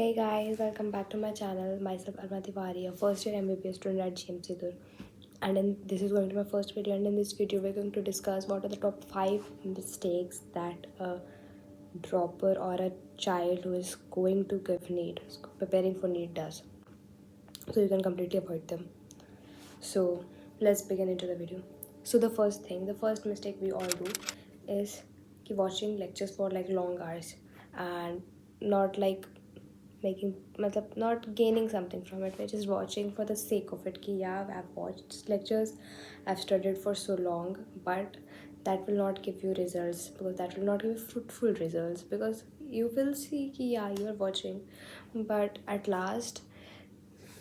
Hey guys, welcome back to my channel. Myself Arma Tiwari, a first year MBBS student at GMC Dur. This is going to be my first video, and in this video we're going to discuss what are the top 5 mistakes that a dropper or a child who is going to give NEET, preparing for NEET does. So you can completely avoid them. So let's begin into the video. So the first mistake we all do is watching lectures for like long hours and not like making matlab not gaining something from it. We're just watching for the sake of it ki yeah, I've watched lectures, I've studied for so long, but that will not give you results, because that will not give you fruitful results, because you will see कि yeah, you are watching, but at last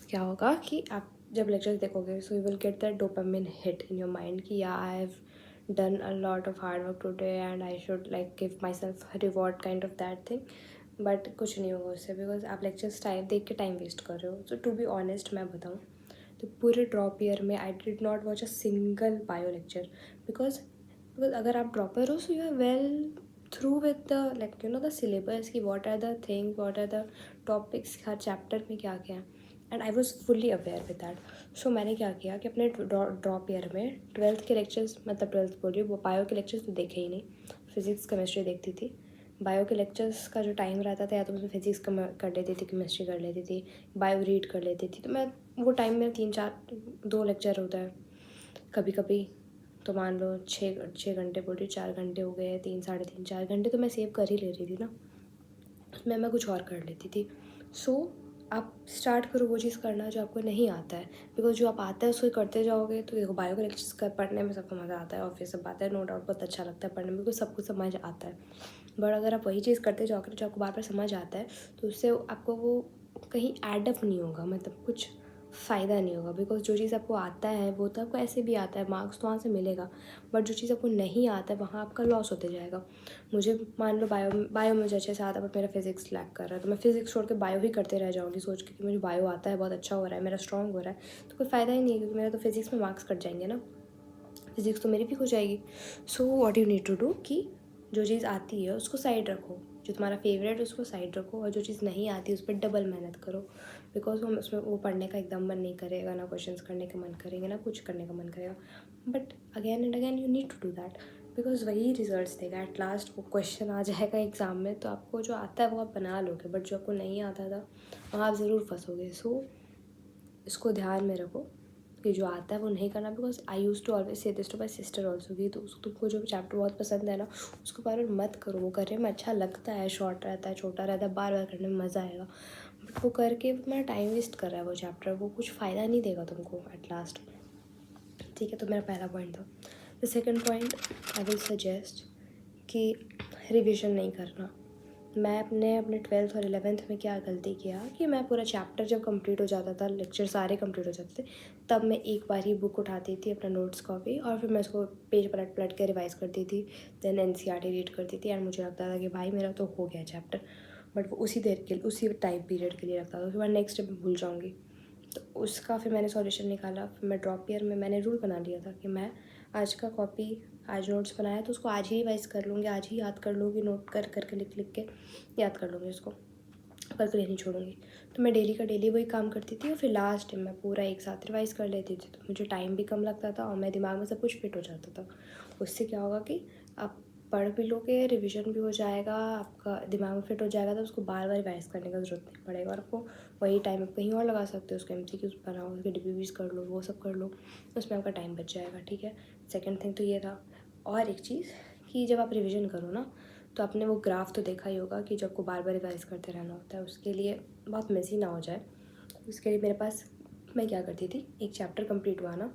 क्या होगा कि आप जब lectures देखोगे so you will get that dopamine hit in your mind कि या I have done a lot of hard work today and I should like give my self reward kind of that thing, but कुछ नहीं होगा उससे, because आप lectures time देख के time waste कर रहे हो. सो टू बी ऑनेस्ट मैं बताऊँ तो पूरे ड्रॉप ईयर में I did not watch a single bio lecture, because अगर आप ड्रॉपर हो so you are well through with the like you know the syllabus की what are the things, what are the topics, हर chapter में क्या क्या है, and I was fully aware with that. So मैंने क्या किया कि अपने ड्रॉप ईयर में 12th के लेक्चर्स, मतलब 12th बोलिए, वो बायो के लेक्चर्स तो देखे ही नहीं. फिज़िक्स केमिस्ट्री देखती थी. बायो के लेक्चर्स का जो टाइम रहता था या तो मैं फिज़िक्स कर लेती थी, केमिस्ट्री कर लेती थी, बायो रीड कर लेती थी. तो मैं वो टाइम में 2 लेक्चर होता है कभी कभी, तो मान लो 6 घंटे बोल रही, 4 घंटे हो गए, 3 साढ़े 3 4 घंटे तो मैं सेव कर ही ले रही थी ना. उसमें मैं कुछ और कर लेती थी. सो आप स्टार्ट करो वो चीज़ करना जो आपको नहीं आता है, बिकॉज जो आप आता है उसको करते जाओगे. तो देखो, बायो के लेक्चर्स कर पढ़ने में सबको मज़ा आता है, और फिर सब बात है, नो डाउट बहुत अच्छा लगता है पढ़ने में, बिकॉज सब कुछ समझ आता है. बट अगर आप वही चीज़ करते जाओगे जो आपको बार बार समझ आता है, तो उससे आपको वो कहीं एडअप नहीं होगा, मतलब कुछ फ़ायदा नहीं होगा. बिकॉज जो चीज़ आपको आता है वो तो आपको ऐसे भी आता है, मार्क्स तो वहाँ से मिलेगा, बट जो चीज़ आपको नहीं आता है वहाँ आपका लॉस होते जाएगा. मुझे मान लो बायो मुझे अच्छे से आता है, बट मेरा फिज़िक्स लैक कर रहा है, तो मैं फिज़िक्स छोड़ के बायो ही करते रह जाऊँगी सोच के कि मुझे बायो आता है, बहुत अच्छा हो रहा है, मेरा स्ट्रॉन्ग हो रहा है. तो कोई फ़ायदा ही नहीं है, क्योंकि मेरा तो फिज़िक्स में मार्क्स कट जाएंगे ना, फिज़िक्स तो मेरी भी हो जाएगी. So what you need to do कि जो चीज़ आती है उसको साइड रखो, जो तुम्हारा फेवरेट है उसको साइड रखो, और जो चीज़ नहीं आती उस पर डबल मेहनत करो. बिकॉज हम उसमें वो पढ़ने का एकदम मन नहीं करेगा, ना क्वेश्चंस करने का मन करेंगे, ना कुछ करने का मन करेगा, but again and again you need to do that, because वही रिजल्ट्स देगा एट लास्ट. वो क्वेश्चन आ जाएगा एग्ज़ाम में, तो आपको जो आता है वो आप बना लोगे, बट जो आपको नहीं आता था वहाँ आप ज़रूर फंसोगे. सो इसको ध्यान में रखो कि जो आता है वो नहीं करना. Because I use to always say this to my sister also की, तो तुमको जो चैप्टर बहुत पसंद है ना उसको बार बार मत करो. वो करने में अच्छा लगता है, शॉर्ट रहता है, छोटा रहता है, बार बार करने में मज़ा आएगा, बट वो करके तुम्हारा टाइम वेस्ट कर रहा है वो चैप्टर, वो कुछ फ़ायदा नहीं देगा तुमको एट लास्ट. ठीक है, तो मेरा पहला पॉइंट था. The second point, I will suggest कि रिविज़न नहीं करना. मैं अपने 12th और 11th में क्या गलती किया कि मैं पूरा चैप्टर जब कंप्लीट हो जाता था, लेक्चर सारे कंप्लीट हो जाते थे, तब मैं एक बार ही बुक उठाती थी, अपना नोट्स कॉपी, और फिर मैं उसको पेज पलट पलट के रिवाइज़ करती थी. देन एनसीईआरटी रीड करती थी, एंड मुझे लगता था कि भाई मेरा तो हो गया चैप्टर, बट वो उसी टाइम पीरियड के लिए लगता था. उसके बाद नेक्स्ट डे भूल जाऊँगी. तो उसका फिर मैंने सॉल्यूशन निकाला. फिर मैं ड्रॉप ईयर में मैंने रूल बना लिया था कि मैं आज का कॉपी, आज नोट्स बनाया तो उसको आज ही रिवाइज़ कर लूँगी, आज ही याद कर लूँगी, नोट कर करके लिख लिख के याद कर लूँगी उसको, कल के लिए नहीं छोड़ूंगी. तो मैं डेली का डेली वही काम करती थी, और फिर लास्ट में मैं पूरा एक साथ रिवाइज़ कर लेती थी. तो मुझे टाइम भी कम लगता था, और मेरे दिमाग में सब कुछ फिट हो जाता था. उससे क्या होगा कि आप पढ़ भी लोगे, रिवीजन भी हो जाएगा, आपका दिमाग में फिट हो जाएगा, तो उसको बार बार रिवाइज़ करने का ज़रूरत नहीं पड़ेगा, और आपको वही टाइम आप कहीं और लगा सकते हो. उसको MCQs बनाओ, उसके DPPs कर लो, वो सब कर लो, उसमें आपका टाइम बच जाएगा. ठीक है, सेकेंड थिंग तो ये था. और एक चीज़ कि जब आप रिविज़न करो ना, तो आपने वो ग्राफ तो देखा ही होगा कि जो आपको बार बार रिवाइज़ करते रहना होता है, उसके लिए बहुत मेसी ना हो जाए, उसके लिए मेरे पास, मैं क्या करती थी, एक चैप्टर कंप्लीट हुआ ना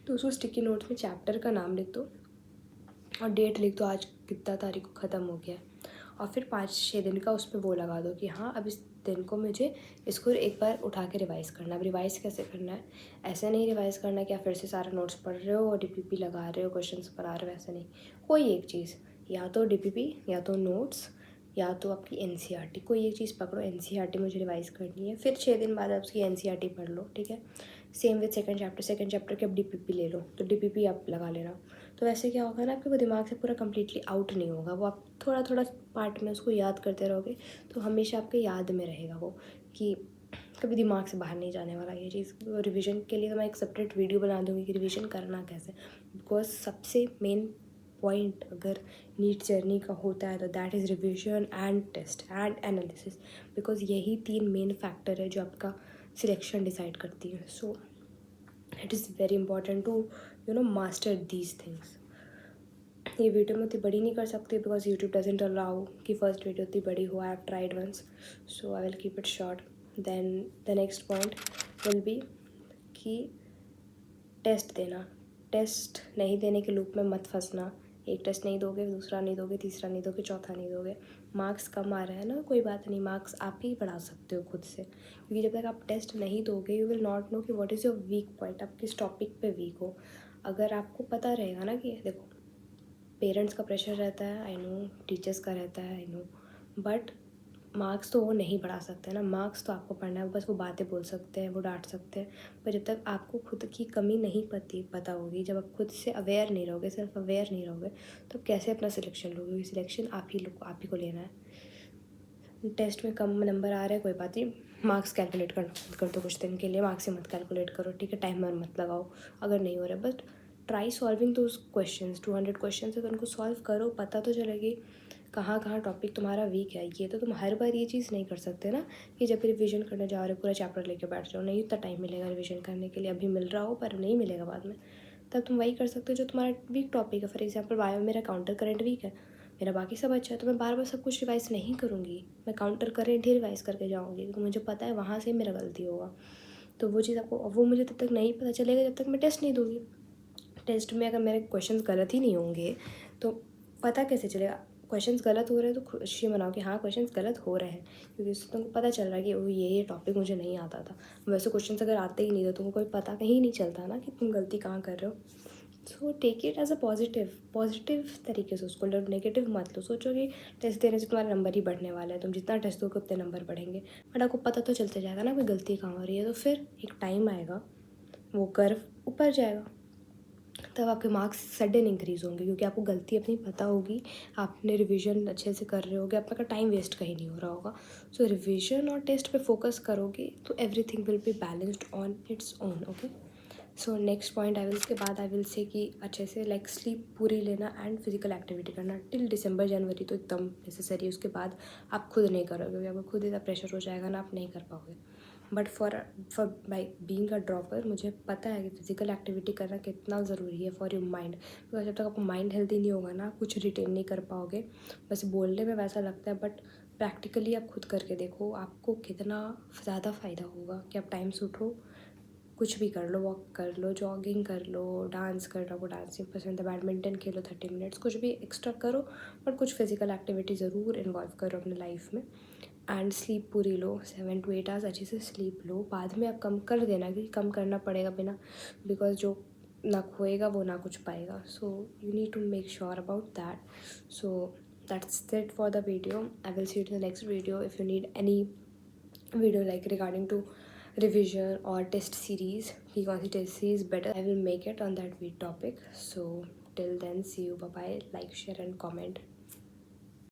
तो उसको स्टिकी नोट्स में चैप्टर का नाम लिख दो और डेट लिख दो, आज कितना तारीख को ख़त्म हो गया, और फिर 5-6 दिन का उस पर वो लगा दो कि हाँ अब इस दिन को मुझे इसको एक बार उठा के रिवाइज़ करना है. अब रिवाइज़ कैसे करना है, ऐसे नहीं रिवाइज़ करना कि आप फिर से सारा नोट्स पढ़ रहे हो और DPP लगा रहे हो, क्वेश्चंस बना रहे हो, ऐसे नहीं. कोई एक चीज़, या तो DPP, या तो नोट्स, या तो आपकी NCERT, कोई एक चीज़ पकड़ो. NCERT मुझे रिवाइज़ करनी है, फिर 6 दिन बाद आप उसकी NCERT पढ़ लो. ठीक है, सेम विद सेकंड चैप्टर के अब DPP ले लो, तो DPP आप लगा लेना. तो वैसे क्या होगा ना, आपके वो दिमाग से पूरा कम्प्लीटली आउट नहीं होगा, वो आप थोड़ा थोड़ा पार्ट में उसको याद करते रहोगे, तो हमेशा आपके याद में रहेगा वो, कि कभी दिमाग से बाहर नहीं जाने वाला ये चीज़। रिवीजन के लिए तो मैं एक सेपरेट वीडियो बना दूँगी कि रिवीजन करना कैसे, बिकॉज सबसे मेन पॉइंट अगर नीट जर्नी का होता है तो that is revision and test and analysis, because यही 3 मेन फैक्टर है जो आपका सिलेक्शन डिसाइड करती है। So it is very important to master these things. ये वीडियो मैं उतनी बड़ी नहीं कर सकती बिकॉज यूट्यूब डजेंट अलाउ कि फर्स्ट वीडियो उतनी बड़ी हो। I have tried once, so I will keep it short. Then the next point will be कि टेस्ट देना, टेस्ट नहीं देने के लूप में मत फंसना। एक टेस्ट नहीं दोगे, दूसरा नहीं दोगे, तीसरा नहीं दोगे, चौथा नहीं दोगे, मार्क्स कम आ रहे हैं ना, कोई बात नहीं, मार्क्स आप ही बढ़ा सकते हो खुद से, क्योंकि जब तक आप टेस्ट नहीं दोगे यू विल नॉट नो कि what is your weak point, आप किस टॉपिक पे वीक हो। अगर आपको पता रहेगा ना कि देखो, पेरेंट्स का प्रेशर रहता है, आई नो, टीचर्स का रहता है, आई नो, बट मार्क्स तो वो नहीं बढ़ा सकते ना, मार्क्स तो आपको पढ़ना है, बस वो बातें बोल सकते हैं, वो डांट सकते हैं, पर जब तक आपको खुद की कमी नहीं पता होगी, जब आप खुद से अवेयर नहीं रहोगे, सेल्फ अवेयर नहीं रहोगे, तो आप कैसे अपना सिलेक्शन लोगे? सिलेक्शन आप ही को लेना है। टेस्ट में कम नंबर आ रहे हैं, कोई बात नहीं, मार्क्स कैलकुलेट करना मत कर दो कुछ दिन के लिए, मार्क्स से मत कैलकुलेट करो, ठीक है, टाइमर मत लगाओ अगर नहीं हो रहा है, but try solving those questions. 200 question है तो उनको सॉल्व करो, पता तो चलेगी कहाँ कहाँ टॉपिक तुम्हारा वीक है। ये तो तुम हर बार ये चीज़ नहीं कर सकते ना कि जब रिवीजन करने जा रहे हो पूरा चैप्टर लेके बैठ जाओ, नहीं उतना टाइम मिलेगा रिवीजन करने के लिए, अभी मिल रहा हो पर नहीं मिलेगा बाद में। तब तुम वही कर सकते हो जो तुम्हारा वीक टॉपिक है। फॉर एग्जाम्पल बायो में मेरा काउंटर करेंट वीक है, मेरा बाकी सब अच्छा है, तो मैं बार बार सब कुछ रिवाइज़ नहीं करूँगी, मैं काउंटर करेंट ही रिवाइज़ करके जाऊँगी, क्योंकि मुझे पता है वहाँ से मेरा गलती होगा। तो वो चीज़ आपको, वो मुझे तब तक नहीं पता चलेगा जब तक मैं टेस्ट नहीं दूँगी। टेस्ट में अगर मेरे क्वेश्चंस गलत ही नहीं होंगे तो पता कैसे चलेगा? क्वेश्चंस गलत हो रहे हैं तो खुशी मनाओ कि हाँ क्वेश्चंस गलत हो रहे हैं, क्योंकि उससे तुमको पता चल रहा है कि वो ये टॉपिक मुझे नहीं आता था। वैसे क्वेश्चंस अगर आते ही नहीं तो तुमको कोई पता कहीं नहीं चलता ना कि तुम गलती कहाँ कर रहे हो। So take it as a positive तरीके से उसको लो, नेगेटिव मत लो। सोचो कि टेस्ट देने से तुम्हारा नंबर ही बढ़ने वाला है, तुम जितना टेस्ट दोगे उतने नंबर बढ़ेंगे, बट आपको पता तो चलते जाएगा ना कोई गलती कहाँ हो रही है, तो फिर एक टाइम आएगा वो कर्व ऊपर जाएगा, तब आपके मार्क्स सडन इंक्रीज़ होंगे, क्योंकि आपको गलती अपनी पता होगी, आपने रिवीजन अच्छे से कर रहे होगे, आपका टाइम वेस्ट कहीं नहीं हो रहा होगा। सो रिवीजन और टेस्ट पे फोकस करोगे तो everything will be balanced on its own. Okay, so next point I will, इसके बाद आई विल से कि अच्छे से लाइक स्लीप पूरी लेना एंड फिजिकल एक्टिविटी करना टिल दिसंबर जनवरी तो एकदम नेसेसरी है। उसके बाद आप खुद नहीं करोगे, क्योंकि आपको खुद इतना प्रेशर हो जाएगा ना, आप नहीं कर पाओगे। But for by being a dropper मुझे पता है कि फिजिकल एक्टिविटी करना कितना ज़रूरी है फॉर योर माइंड, बिकॉज जब तक आपका माइंड हेल्दी नहीं होगा ना, कुछ रिटेन नहीं कर पाओगे। बस बोलने में वैसा लगता है, बट प्रैक्टिकली आप खुद करके देखो आपको कितना ज़्यादा फ़ायदा होगा कि आप टाइम से उठो, कुछ भी कर लो, वॉक कर लो, जॉगिंग कर लो, डांस कर लो, आपको डांसिंग पसंद है, बैडमिंटन खेलो 30 मिनट्स, कुछ भी एक्स्ट्रा करो, बट कुछ फिजिकल एक्टिविटी ज़रूर इन्वॉल्व करो अपने लाइफ में। एंड स्लीप पूरी लो, 7 to 8 आवर्स अच्छे से स्लीप लो। बाद में आप कम कर देना, क्योंकि कम करना पड़ेगा बिना, बिकॉज जो ना खोएगा वो ना कुछ पाएगा। So you need to make sure about that. So that's it for the video. I will see you in the next video. If you need any video like regarding to revision or test series, कि कौन सी test series better, I will make it on that topic. So till then, see you, bye bye, like, share and comment.